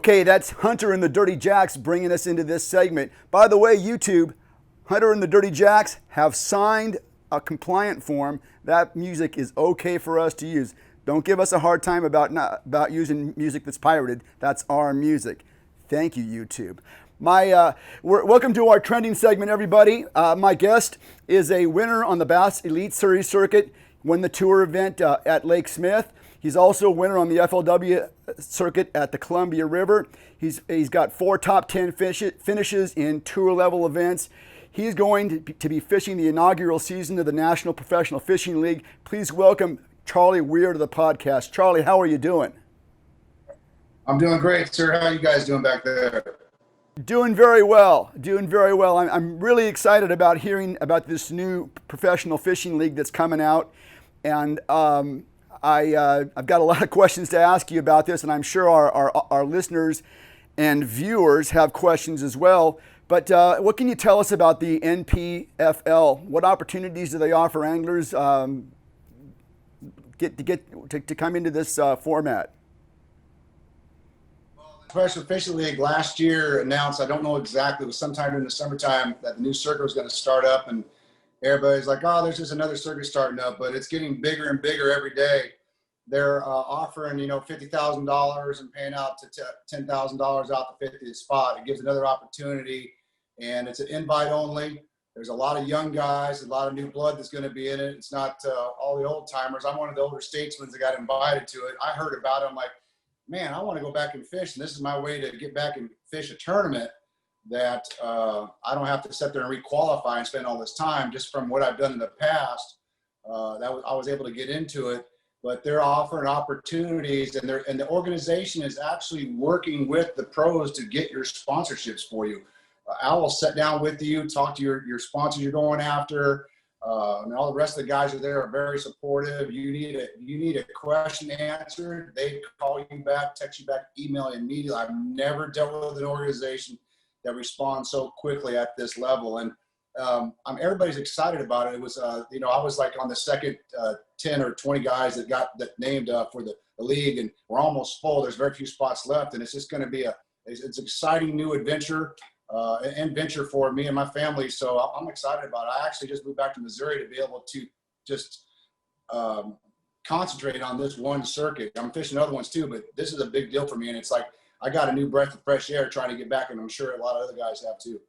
Okay, that's Hunter and the Dirty Jacks bringing us into this segment. By the way, YouTube, Hunter and the Dirty Jacks have signed a compliant form. That music is okay for us to use. Don't give us a hard time about using music that's pirated. That's our music. Thank you, YouTube. Welcome to our trending segment, everybody. My guest is a winner on the Bass Elite Series circuit, won the tour event at Lake Smith. He's also a winner on the FLW circuit at the Columbia River. He's got 4 top 10 finishes in tour level events. He's going to be fishing the inaugural season of the National Professional Fishing League. Please welcome Charlie Weyer to the podcast. Charlie, how are you doing? I'm doing great, sir. How are you guys doing back there? Doing very well. I'm really excited about hearing about this new professional fishing league that's coming out, and I've got a lot of questions to ask you about this, and I'm sure our listeners and viewers have questions as well. But what can you tell us about the NPFL? What opportunities do they offer anglers to come into this format? Well, the Professional Fishing League last year announced, I don't know exactly, it was sometime in the summertime, that the new circuit was going to start up, and everybody's like, oh, there's just another circuit starting up, but it's getting bigger and bigger every day. They're offering, $50,000 and paying out to $10,000 out the 50th spot. It gives another opportunity, and it's an invite only. There's a lot of young guys, a lot of new blood that's going to be in it. It's not all the old timers. I'm one of the older statesmen that got invited to it. I heard about it. I'm like, man, I want to go back and fish, and this is my way to get back and fish a tournament that I don't have to sit there and re-qualify and spend all this time. Just from what I've done in the past, I was able to get into it. But they're offering opportunities, and the organization is actually working with the pros to get your sponsorships for you. Al will sit down with you, talk to your sponsors you're going after, and all the rest of the guys are there are very supportive. You need a question answered, they call you back, text you back, email immediately. I've never dealt with an organization that responds so quickly at this level, and everybody's excited about it. It was, I was like on the second 10 or 20 guys that named for the league, and we're almost full. There's very few spots left, and it's just going to be it's an exciting new adventure and venture for me and my family. So I'm excited about it. I actually just moved back to Missouri to be able to just concentrate on this one circuit. I'm fishing other ones too, but this is a big deal for me, and it's like I got a new breath of fresh air trying to get back, and I'm sure a lot of other guys have too.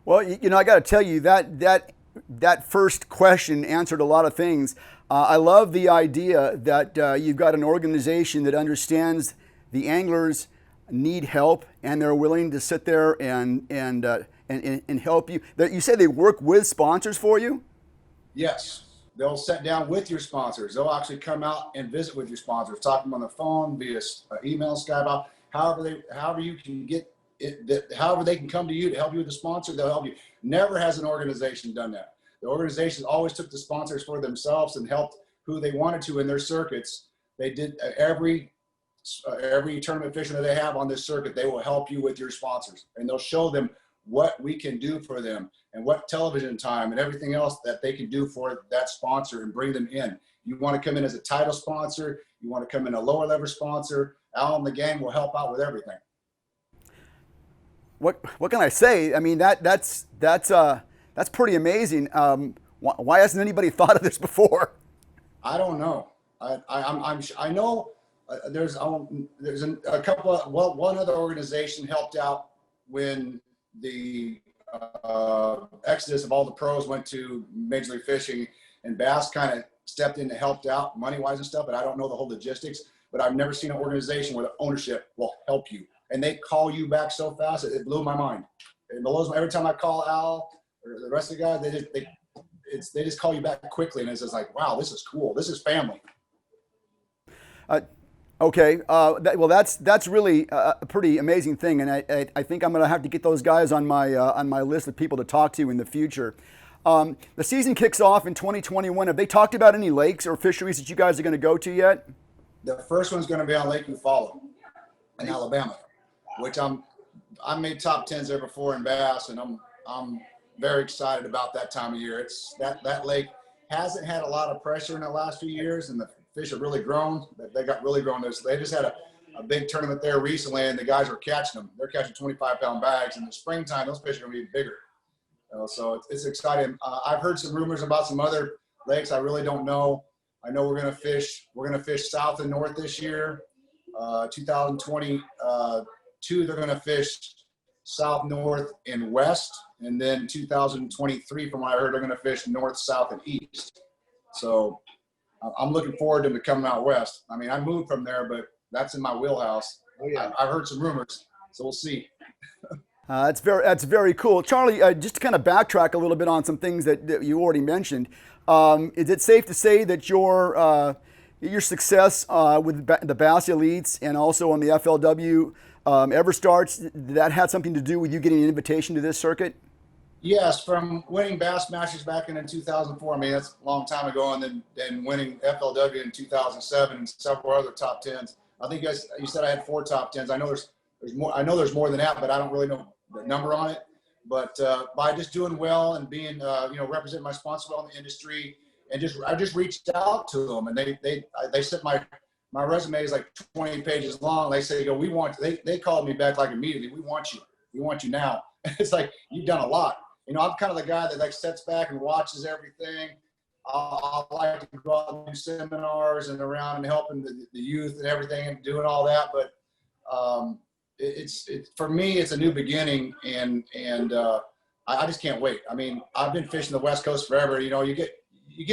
Well, I got to tell you that first question answered a lot of things. I love the idea that you've got an organization that understands the anglers need help, and they're willing to sit there and help you. You say they work with sponsors for you? Yes, they'll sit down with your sponsors. They'll actually come out and visit with your sponsors, talk to them on the phone, via email, Skype, however you can get. However they can come to you to help you with the sponsor, they'll help you. Never has an organization done that. The organization always took the sponsors for themselves and helped who they wanted to in their circuits. They did every tournament fishing that they have on this circuit, they will help you with your sponsors, and they'll show them what we can do for them and what television time and everything else that they can do for that sponsor and bring them in. You want to come in as a title sponsor, you want to come in a lower level sponsor, Al and the gang will help out with everything. What can I say? I mean, that's pretty amazing. Why hasn't anybody thought of this before? I don't know. I know there's a couple of, one other organization helped out when the exodus of all the pros went to Major League Fishing, and Bass kind of stepped in and helped out money wise and stuff. But I don't know the whole logistics. But I've never seen an organization where the ownership will help you. And they call you back so fast, it blew my mind. It blows my, every time I call Al or the rest of the guys, they just call you back quickly, and it's just like, wow, this is cool. This is family. Okay, that's really a pretty amazing thing, and I think I'm going to have to get those guys on my list of people to talk to in the future. The season kicks off in 2021. Have they talked about any lakes or fisheries that you guys are going to go to yet? The first one's going to be on Lake Eufaula in Alabama, which I made top 10s there before in bass, and I'm very excited about that time of year. It's that lake hasn't had a lot of pressure in the last few years, and the fish have really grown. They got really grown. They just had a big tournament there recently, and the guys are catching them. They're catching 25-pound bags. In the springtime, those fish are going to be bigger. So it's exciting. I've heard some rumors about some other lakes. I really don't know. I know we're going to fish south and north this year. 2022, they're going to fish south, north, and west. And then 2023, from what I heard, they're going to fish north, south, and east. So I'm looking forward to them coming out west. I mean, I moved from there, but that's in my wheelhouse. Oh, yeah. I've heard some rumors, so we'll see. That's very cool. Charlie, just to kind of backtrack a little bit on some things that you already mentioned, is it safe to say that your success with the Bass Elites and also on the FLW Ever Starts, that had something to do with you getting an invitation to this circuit? Yes, from winning Bassmasters back in 2004. I mean, that's a long time ago, and then winning FLW in 2007 and several other top tens. I think you said I had 4 top tens. I know there's more. I know there's more than that, but I don't really know the number on it. But by just doing well and being, representing my sponsor well in the industry, and I just reached out to them, and they sent my resume is like 20 pages long. They say, they called me back like immediately. We want you now. It's like, you've done a lot. I'm kind of the guy that like sits back and watches everything. I like to go out and do seminars and around and helping the youth and everything and doing all that. But it's for me, it's a new beginning, and I just can't wait. I mean, I've been fishing the West Coast forever. You get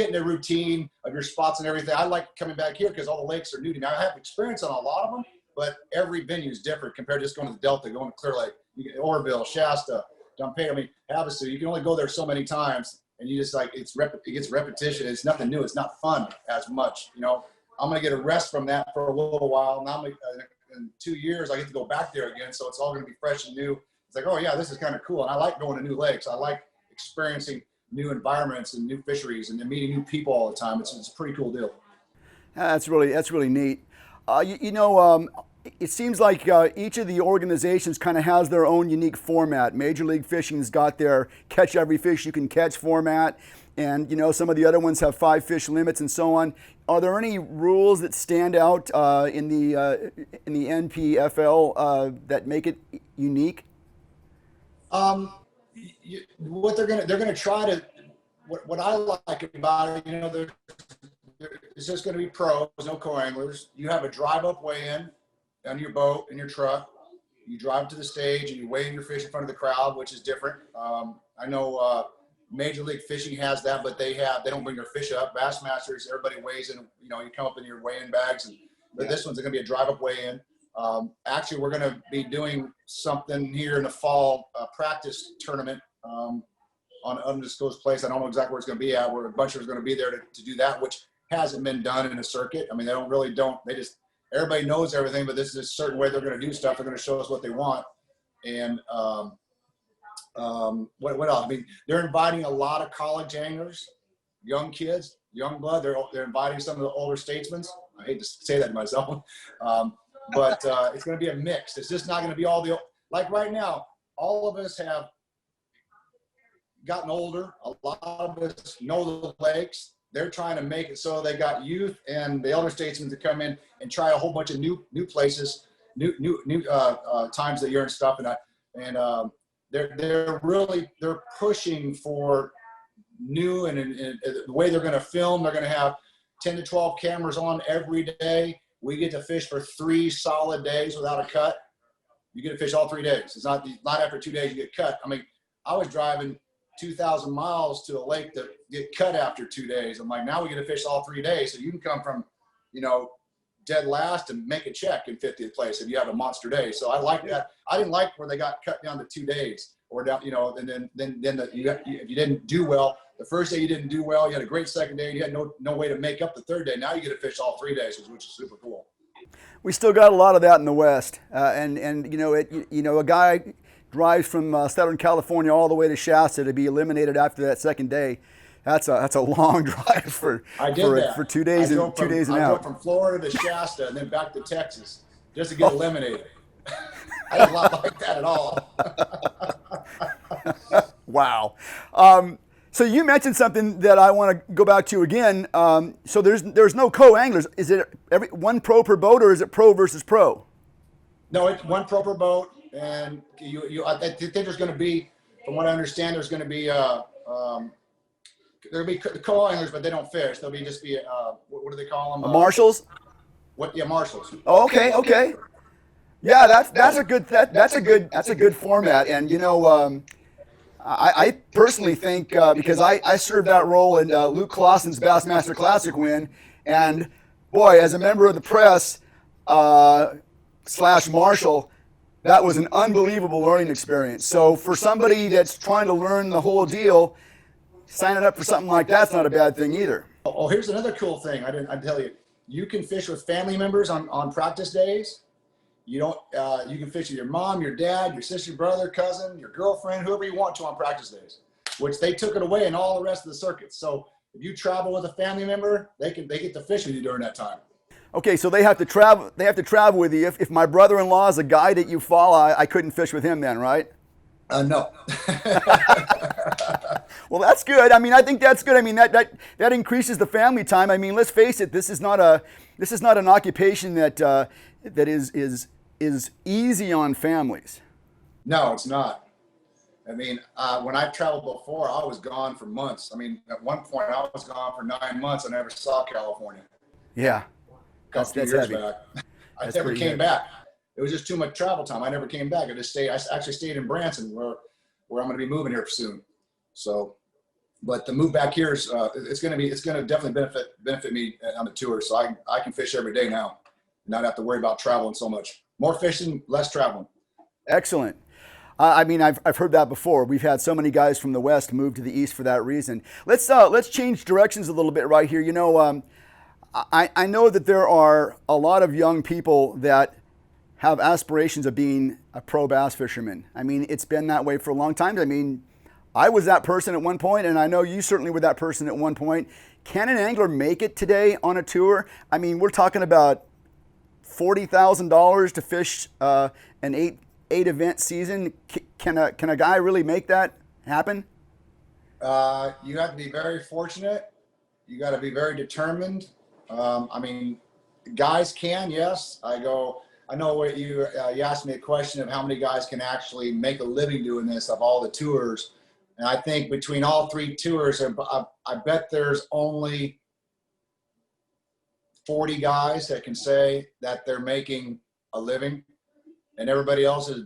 in a routine of your spots and everything. I like coming back here because all the lakes are new to me. I have experience on a lot of them, but every venue is different compared to just going to the Delta, going to Clear Lake, Oroville, Shasta, Dumpe. I mean, Havasu. You can only go there so many times, and you just like it gets repetition. It's nothing new. It's not fun as much. I'm gonna get a rest from that for a little while. Now in 2 years, I get to go back there again, so it's all gonna be fresh and new. It's like, oh yeah, this is kind of cool, and I like going to new lakes. I like experiencing new environments and new fisheries and meeting new people all the time. It's a pretty cool deal. That's really neat. It seems like each of the organizations kind of has their own unique format. Major League Fishing's got their catch every fish you can catch format, and some of the other ones have 5 fish limits and so on. Are there any rules that stand out in the NPFL that make it unique? What they're gonna try to, what I like about it, it's just gonna be pros, no co-anglers. You have a drive-up weigh-in on your boat in your truck. You drive to the stage and you weigh in your fish in front of the crowd, which is different. I know Major League Fishing has that, but they don't bring their fish up. Bassmasters, everybody weighs in. You come up in your weigh-in bags, but this one's gonna be a drive-up weigh-in. Actually, we're going to be doing something here in the fall, practice tournament on an undisclosed place. I don't know exactly where it's going to be at, where a bunch of us are going to be there to do that, which hasn't been done in a circuit. I mean, everybody knows everything, but this is a certain way they're going to do stuff. They're going to show us what they want. And what else? I mean, they're inviting a lot of college anglers, young kids, young blood. They're inviting some of the older statesmen. I hate to say that to myself. But it's going to be a mix. It's just not going to be all like right now, all of us have gotten older. A lot of us know the lakes. They're trying to make it so they got youth and the elder statesmen to come in and try a whole bunch of new places, new times of the year and stuff. And they're pushing for new and the way they're going to film. They're going to have 10 to 12 cameras on every day. We get to fish for 3 solid days without a cut. You get to fish all 3 days. It's not after 2 days you get cut. I mean, I was driving 2,000 miles to a lake to get cut after 2 days. I'm like, now we get to fish all 3 days. So you can come from, dead last and make a check in 50th place if you have a monster day. So I like that. I didn't like where they got cut down to 2 days or down, and then if you didn't do well, the first day you didn't do well, you had a great second day, you had no way to make up the third day. Now you get to fish all 3 days, which is super cool. We still got a lot of that in the West, and a guy drives from Southern California all the way to Shasta to be eliminated after that second day. That's a long drive for 2 days and 2 days and out. I drove from Florida to Shasta and then back to Texas just to get eliminated. I didn't like that at all. Wow. So you mentioned something that I want to go back to again. So there's no co-anglers. Is it one pro per boat, or is it pro versus pro? No, it's one pro per boat, and I think there's going to be, from what I understand, there's going to be there'll be co-anglers, but they don't fish. There'll be what do they call them? Marshals. Yeah, marshals. Oh, okay. Yeah, that's a good format, and I personally think because I served that role in Luke Clausen's Bassmaster Classic win, and boy, as a member of the press / marshal, that was an unbelievable learning experience. So for somebody that's trying to learn the whole deal, signing up for something like that's not a bad thing either. Oh, here's another cool thing. I tell you, you can fish with family members on practice days. You can fish with your mom, your dad, your sister, brother, cousin, your girlfriend, whoever you want to on practice days, which they took it away in all the rest of the circuits. So if you travel with a family member, they get to fish with you during that time. Okay, so they have to travel. They have to travel with you. If my brother-in-law is a guy that you follow, I couldn't fish with him then, right? No. Well, that's good. I mean, I think that's good. I mean, that increases the family time. I mean, let's face it. This is not an occupation that is easy on families. No, it's not. I mean, when I've traveled before, I was gone for months. I mean, at one point, I was gone for 9 months. I never saw California. Yeah. That's years heavy. Back. I never came back. It was just too much travel time. I never came back. I actually stayed in Branson, where I'm going to be moving here soon. So, but the move back here is it's going to definitely benefit me on the tour. So I can fish every day now, not have to worry about traveling so much. More fishing, less traveling. Excellent. I mean, I've heard that before. We've had so many guys from the West move to the East for that reason. Let's change directions a little bit right here. I know that there are a lot of young people that have aspirations of being a pro bass fisherman. I mean, it's been that way for a long time. I mean, I was that person at one point, and I know you certainly were that person at one point. Can an angler make it today on a tour? I mean, we're talking about $40,000 to fish an eight event season. Can a guy really make that happen? You have to be very fortunate. You got to be very determined. I mean, guys can, yes. I know what you asked me a question of how many guys can actually make a living doing this of all the tours. And I think between all 3 tours, I bet there's only 40 guys that can say that they're making a living, and everybody else is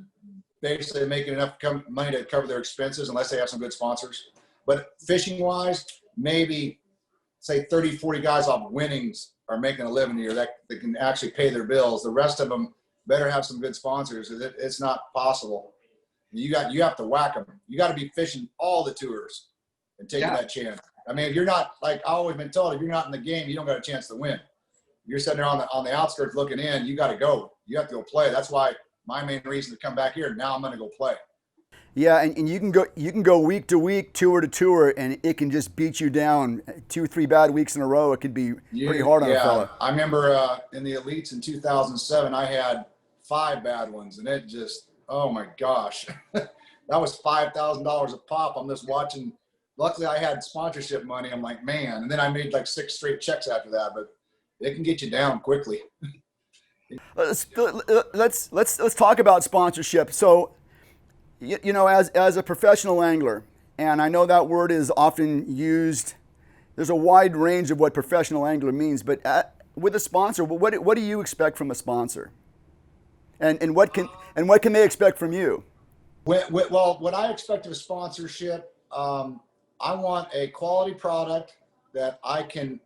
basically making enough money to cover their expenses unless they have some good sponsors. But fishing wise, maybe say 30, 40 guys off winnings are making a living here that they can actually pay their bills. The rest of them better have some good sponsors. It's not possible. You have to whack them. You got to be fishing all the tours and taking that chance. I mean, if you're not, like I've always been told, if you're not in the game, you don't got a chance to win. You're sitting there on the outskirts looking in. You got to go. You have to go play. That's why my main reason to come back here. Now I'm going to go play. Yeah, and you can go week to week, tour to tour, and it can just beat you down. 2-3 bad weeks in a row, it could be pretty hard on a fella. I remember in the elites in 2007, I had 5 bad ones, and it just, oh my gosh, that was $5,000 a pop. I'm just watching. Luckily, I had sponsorship money. I'm like, man, and then I made like 6 straight checks after that. But it can get you down quickly. Let's talk about sponsorship. So, as a professional angler, and I know that word is often used, there's a wide range of what professional angler means, but with a sponsor, what do you expect from a sponsor? And what can they expect from you? Well, what I expect of a sponsorship, I want a quality product that I can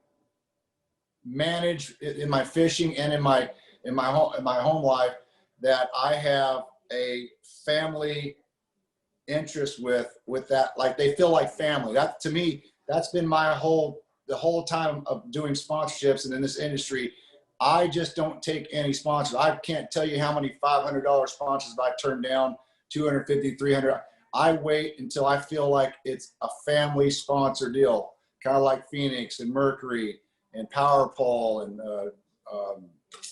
manage in my fishing and in my home life, that I have a family interest with that, like they feel like family. That, to me, that's been the whole time of doing sponsorships and in this industry. I just don't take any sponsors. I can't tell you how many $500 sponsors I've turned down, 250, 300. I wait until I feel like it's a family sponsor deal, kind of like Phoenix and Mercury and Power Pole and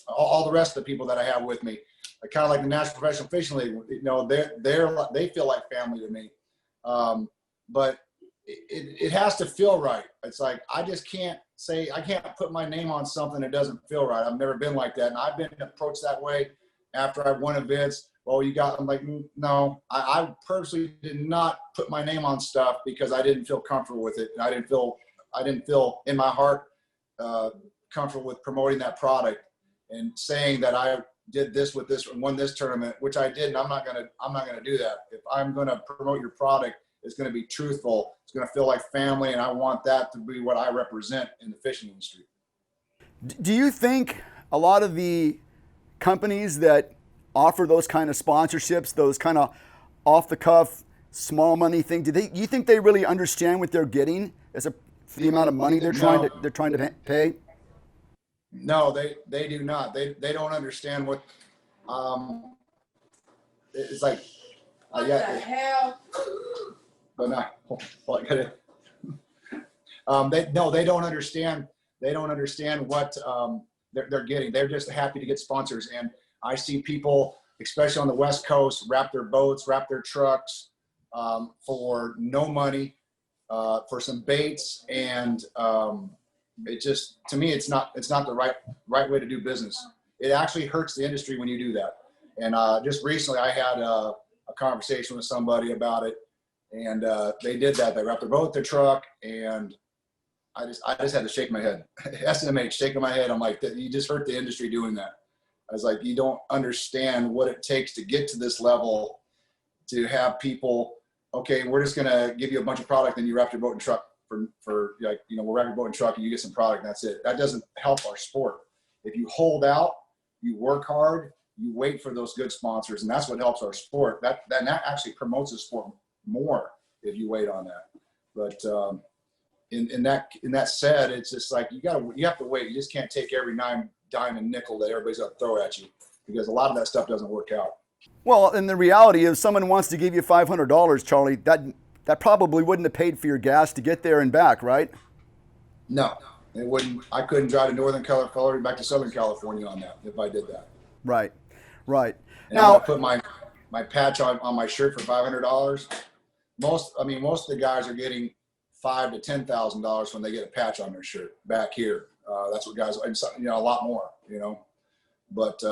all the rest of the people that I have with me. Kind of like the National Professional Fishing League, they feel like family to me. But it has to feel right. It's like, I can't put my name on something that doesn't feel right. I've never been like that. And I've been approached that way after I won events, well, you got, I'm like, no, I personally did not put my name on stuff because I didn't feel comfortable with it. And I didn't feel in my heart comfortable with promoting that product and saying that I did this with this and won this tournament, which I did. And I'm not gonna do that. If I'm gonna promote your product, it's gonna be truthful. It's gonna feel like family, and I want that to be what I represent in the fishing industry. Do you think a lot of the companies that offer those kind of sponsorships, those kind of off the cuff, small money thing, do you think they really understand what they're getting as the amount of money they're trying to pay? No, they do not. They don't understand what it's like. What the hell? But no, they don't understand. They don't understand what they're getting. They're just happy to get sponsors. And I see people, especially on the West Coast, wrap their boats, wrap their trucks for no money, for some baits, and it just, to me, it's not the right way to do business. It actually hurts the industry when you do that. And just recently, I had a conversation with somebody about it, and they did that. They wrapped their boat, their truck, and I just had to shake my head. SMH, shaking my head. I'm like, you just hurt the industry doing that. I was like, you don't understand what it takes to get to this level, to have people, okay, we're just gonna give you a bunch of product, and you wrap your boat and truck for like, we'll wrap your boat and truck, and you get some product, and that's it. That doesn't help our sport. If you hold out, you work hard, you wait for those good sponsors, and that's what helps our sport. That actually promotes the sport more if you wait on that. But in that said, it's just like you have to wait. You just can't take every dime and nickel that everybody's gonna throw at you, because a lot of that stuff doesn't work out. Well, and the reality is, someone wants to give you $500, Charlie, that probably wouldn't have paid for your gas to get there and back, right? No, it wouldn't. I couldn't drive to Northern California back to Southern California on that if I did that. Right. And now I put my patch on my shirt for $500. Most of the guys are getting $5,000 to $10,000 when they get a patch on their shirt back here. That's what guys, a lot more, But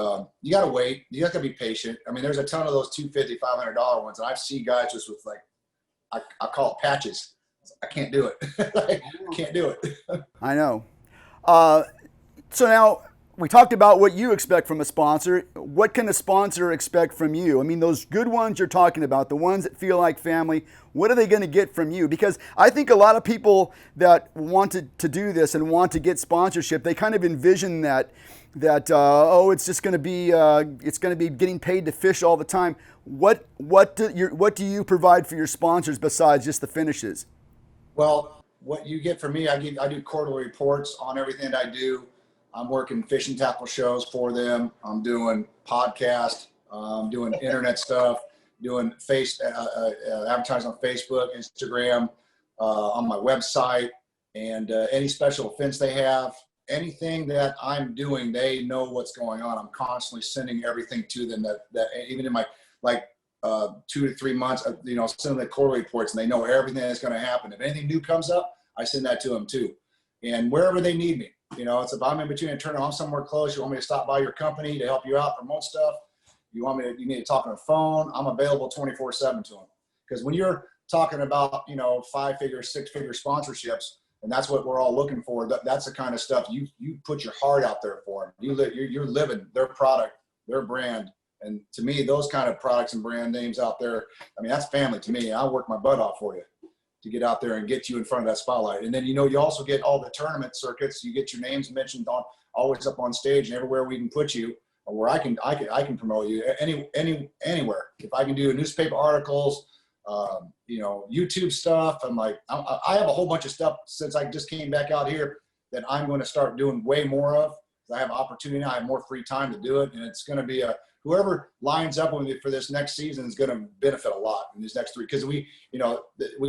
you got to wait. You have to be patient. I mean, there's a ton of those $250, $500 ones, and I've seen guys just with I call it patches. I can't do it. I can't do it. I know. So now we talked about what you expect from a sponsor. What can a sponsor expect from you? I mean, those good ones you're talking about, the ones that feel like family, what are they going to get from you? Because I think a lot of people that want to do this and want to get sponsorship, they kind of envision that it's just going to be getting paid to fish all the time. What do you provide for your sponsors besides just the finishes? Well, what you get from me, I do quarterly reports on everything that I do. I'm working fishing tackle shows for them. I'm doing podcasts. I'm doing internet stuff. Doing advertising on Facebook, Instagram, on my website, and any special events they have. Anything that I'm doing, they know what's going on. I'm constantly sending everything to them that even in my 2 to 3 months, send the quarterly reports, and they know everything that's going to happen. If anything new comes up, I send that to them too. And wherever they need me, it's if I'm in between a tournament, I'm somewhere close, you want me to stop by your company to help you out, promote stuff, you need to talk on the phone, I'm available 24/7 to them. Because when you're talking about, 5-figure, 6-figure sponsorships, and that's what we're all looking for, that's the kind of stuff you put your heart out there for them. You're living their product, their brand. And to me, those kind of products and brand names out there, I mean, that's family to me. I'll work my butt off for you to get out there and get you in front of that spotlight. And then, you also get all the tournament circuits. You get your names mentioned always up on stage, and everywhere we can put you, or where I can promote you anywhere. If I can do newspaper articles, YouTube stuff. I have a whole bunch of stuff since I just came back out here that I'm going to start doing way more of. I have opportunity now. I have more free time to do it. And it's going to be whoever lines up with me for this next season is going to benefit a lot in these next 3, because we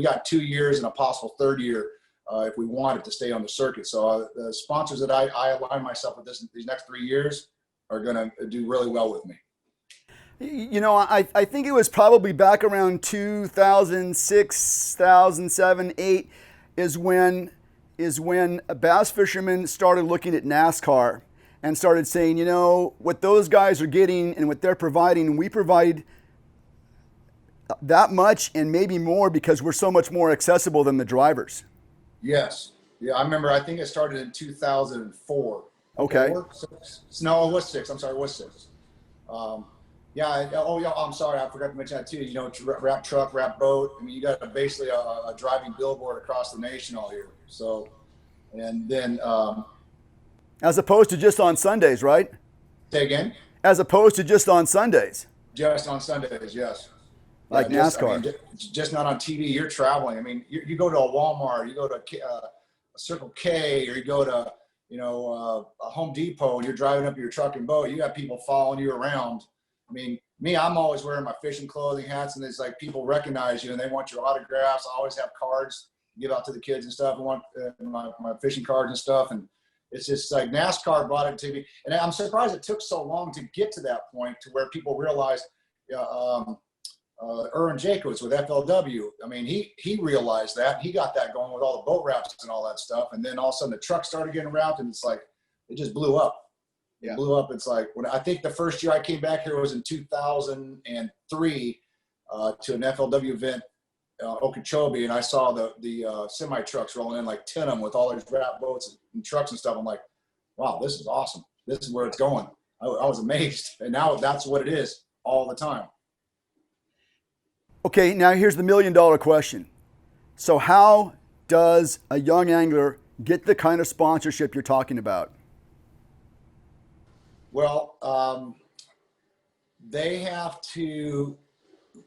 got 2 years and a possible 3rd year if we wanted to stay on the circuit. So the sponsors that I align myself with these next 3 years are going to do really well with me. I think it was probably back around 2006, 2007, 8 is when bass fishermen started looking at NASCAR. and started saying, you know, what those guys are getting and what they're providing, we provide that much and maybe more because we're so much more accessible than the drivers. Yes. Yeah, I remember. I think it started in 2004. Okay. 6? No, it was 6. I'm sorry, it was 6. Yeah. I'm sorry. I forgot to mention that too. You know, wrap truck, wrap boat. I mean, you got basically a driving billboard across the nation all year. So, and then As opposed to just on Sundays, right? say again. As opposed to just on Sundays. Just on Sundays, yes. Like Yeah, NASCAR. Just not on TV. You're traveling. I mean, you go to a Walmart, you go to a Circle K, or you go to a Home Depot, and you're driving up your truck and boat. You got people following you around. I mean, I'm always wearing my fishing clothing, hats, and it's like people recognize you and they want your autographs. I always have cards to give out to the kids and stuff. I want my fishing cards and stuff, and it's just like NASCAR brought it to me, and I'm surprised it took so long to get to that point to where people realized. Erwin Jacobs with FLW. I mean, he realized that. He got that going with all the boat wraps and all that stuff. And then all of a sudden the truck started getting wrapped, and it's like, it just blew up. It blew up. It's like, when I think the first year I came back here was in 2003 to an FLW event, Okeechobee, and I saw the semi trucks rolling in, like 10 of them with all these wrapped boats and trucks and stuff. I'm like, wow, this is awesome. This is where it's going. I was amazed. And now that's what it is all the time. Okay, now here's the $1 million question. So how does a young angler get the kind of sponsorship you're talking about? Well, they have to.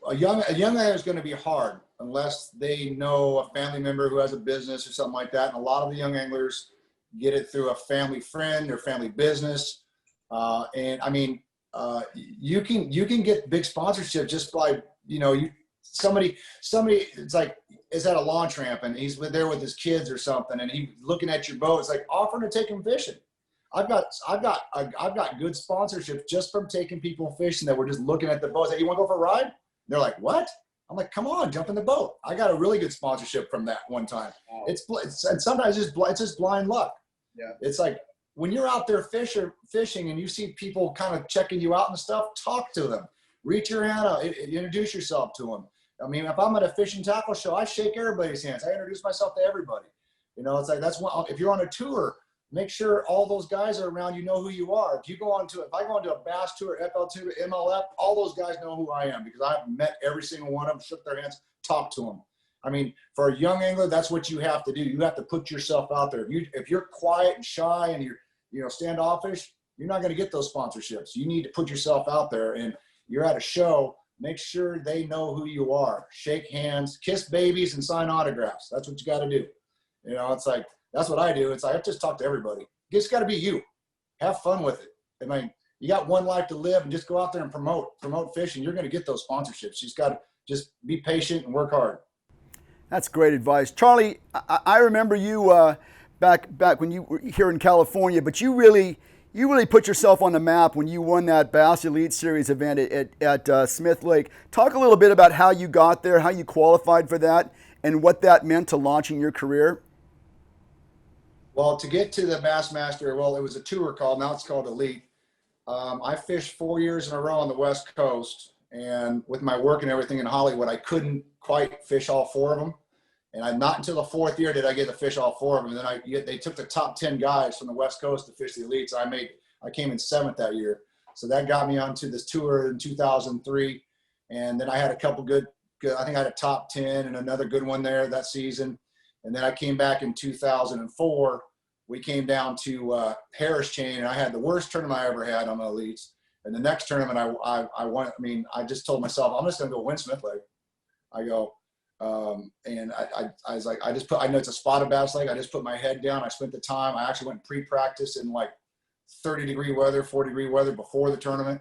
A young angler is going to be hard unless they know a family member who has a business or something like that. And a lot of the young anglers get it through a family friend or family business. And I mean, you can get big sponsorship just by somebody it's like is at a launch ramp and he's there with his kids or something, and he's looking at your boat. It's like offering to take him fishing. I've got good sponsorships just from taking people fishing that were just looking at the boats. Hey, you want to go for a ride? And they're like, what? I'm like, come on, jump in the boat. I got a really good sponsorship from that one time. Wow. And sometimes it's just blind luck. Yeah. It's like when you're out there fishing and you see people kind of checking you out and stuff, talk to them. Reach your hand out, introduce yourself to them. I mean, if I'm at a fishing tackle show, I shake everybody's hands. I introduce myself to everybody. It's like, that's what, if you're on a tour, make sure all those guys are around, you know who you are. If I go into a bass tour, FL2, MLF, all those guys know who I am because I've met every single one of them, shook their hands, talked to them. I mean, for a young angler, that's what you have to do. You have to put yourself out there. If you're quiet and shy and you're standoffish, you're not going to get those sponsorships. You need to put yourself out there, and you're at a show, make sure they know who you are. Shake hands, kiss babies, and sign autographs. That's what you got to do. It's like, that's what I do. It's like, I just talk to everybody. It's got to be you. Have fun with it. I mean, you got one life to live, and just go out there and promote fishing. You're going to get those sponsorships. You just got to just be patient and work hard. That's great advice. Charlie, I remember you back when you were here in California, but you really put yourself on the map when you won that Bass Elite Series event at Smith Lake. Talk a little bit about how you got there, how you qualified for that, and what that meant to launching your career. Well, to get to the Bassmaster, it was a tour called, now it's called Elite. I fished 4 years in a row on the West Coast, and with my work and everything in Hollywood, I couldn't quite fish all 4 of them. And not until the 4th year did I get to fish all 4 of them. And then they took the top 10 guys from the West Coast to fish the Elites. So I came in 7th that year. So that got me onto this tour in 2003. And then I had a couple good, I think I had a top 10 and another good one there that season. And then I came back in 2004. We came down to Harris Chain, and I had the worst tournament I ever had on the Elites. And the next tournament I won. I mean, I just told myself, I'm just going to go win Smith Lake. I go, and I was like, I know it's a spotted bass lake. I just put my head down. I spent the time. I actually went pre-practice in like 30-degree weather, 40-degree weather before the tournament.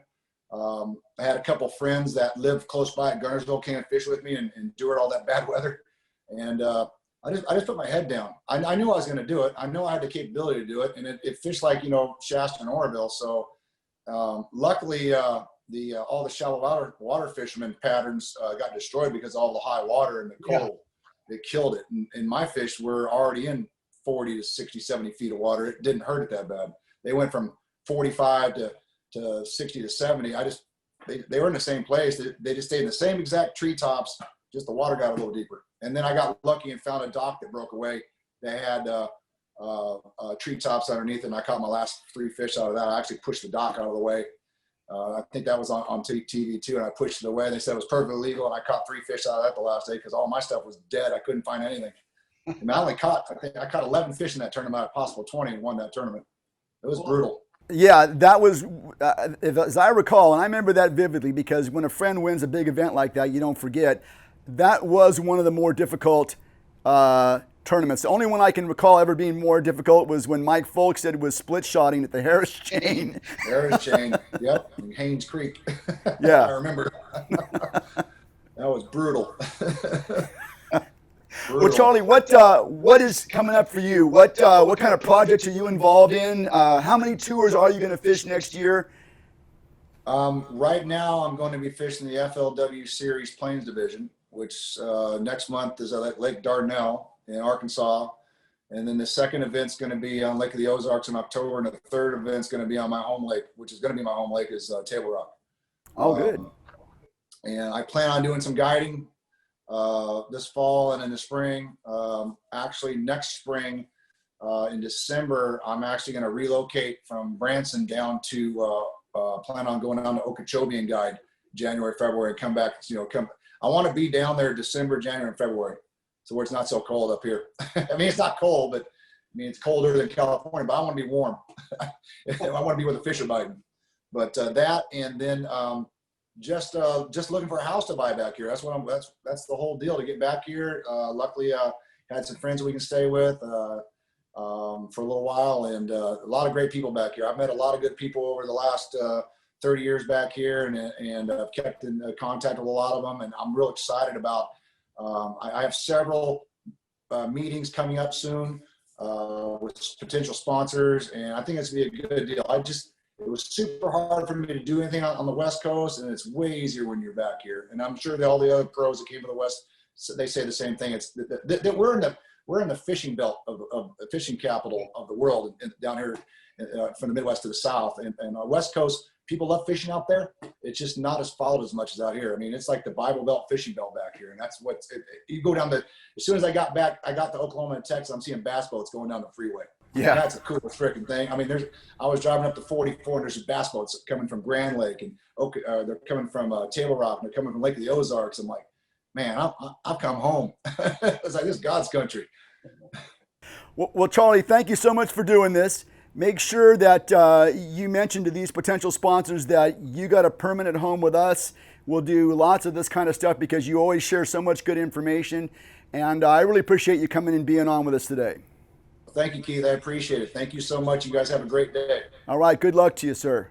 I had a couple friends that lived close by at Gunnersville, came and fish with me and endured all that bad weather. And I just put my head down. I knew I was going to do it. I know I had the capability to do it. And it fished like, Shasta and Oroville. So luckily, all the shallow water fishermen patterns got destroyed because of all the high water and the cold. Yeah. It killed it. And my fish were already in 40 to 60, 70 feet of water. It didn't hurt it that bad. They went from 45 to 60 to 70. They were in the same place. They just stayed in the same exact treetops, just the water got a little deeper. And then I got lucky and found a dock that broke away. They had treetops underneath it, and I caught my last 3 fish out of that. I actually pushed the dock out of the way. I think that was on TV too, and I pushed it away. They said it was perfectly legal, and I caught 3 fish out of that the last day because all my stuff was dead. I couldn't find anything. And I caught 11 fish in that tournament out of possible 20 and won that tournament. It was brutal. Yeah, that was, as I recall, and I remember that vividly because when a friend wins a big event like that, you don't forget. That was one of the more difficult tournaments. The only one I can recall ever being more difficult was when Mike Folkstead was split shotting at the Harris Chain. Harris Chain, yep, in Haynes Creek. Yeah. I remember. That was brutal. Well, Charlie, what is coming up for you? What kind of projects are you involved in? How many tours are you going to fish next year? Right now, I'm going to be fishing the FLW Series Plains Division, which next month is at Lake Dardanelle in Arkansas. And then the second event's going to be on Lake of the Ozarks in October, and the third event's going to be on my home lake, which is going to be my home lake, is Table Rock. Oh, good. And I plan on doing some guiding this fall and in the spring. Actually, next spring in December, I'm actually going to relocate from Branson down to plan on going down to Okeechobee and guide January, February, and come back. I want to be down there December, January, and February, so where it's not so cold up here. I mean, it's not cold, but it's colder than California. But I want to be warm. I want to be where the fish are biting. But that, and then just looking for a house to buy back here. That's the whole deal, to get back here. Luckily, had some friends we can stay with for a little while, and a lot of great people back here. I've met a lot of good people over the last 30 years back here, and I've kept in contact with a lot of them, and I'm real excited about. I have several meetings coming up soon with potential sponsors, and I think it's gonna be a good deal. It was super hard for me to do anything on the West Coast, and it's way easier when you're back here. And I'm sure that all the other pros that came from the West, they say the same thing. It's that we're in the fishing belt of the fishing capital of the world, down here from the Midwest to the South. And West Coast, people love fishing out there. It's just not as followed as much as out here. I mean, it's like the Bible Belt fishing belt back here. And that's you go down as soon as I got back, I got to Oklahoma and Texas, I'm seeing bass boats going down the freeway. Yeah. That's the coolest freaking thing. I mean, I was driving up to 44, and there's bass boats coming from Grand Lake, and they're coming from Table Rock, and they're coming from Lake of the Ozarks. I'm like, man, I've come home. It's like, this is God's country. Well, Charlie, thank you so much for doing this. Make sure that you mention to these potential sponsors that you got a permanent home with us. We'll do lots of this kind of stuff because you always share so much good information. And I really appreciate you coming and being on with us today. Thank you, Keith. I appreciate it. Thank you so much. You guys have a great day. All right. Good luck to you, sir.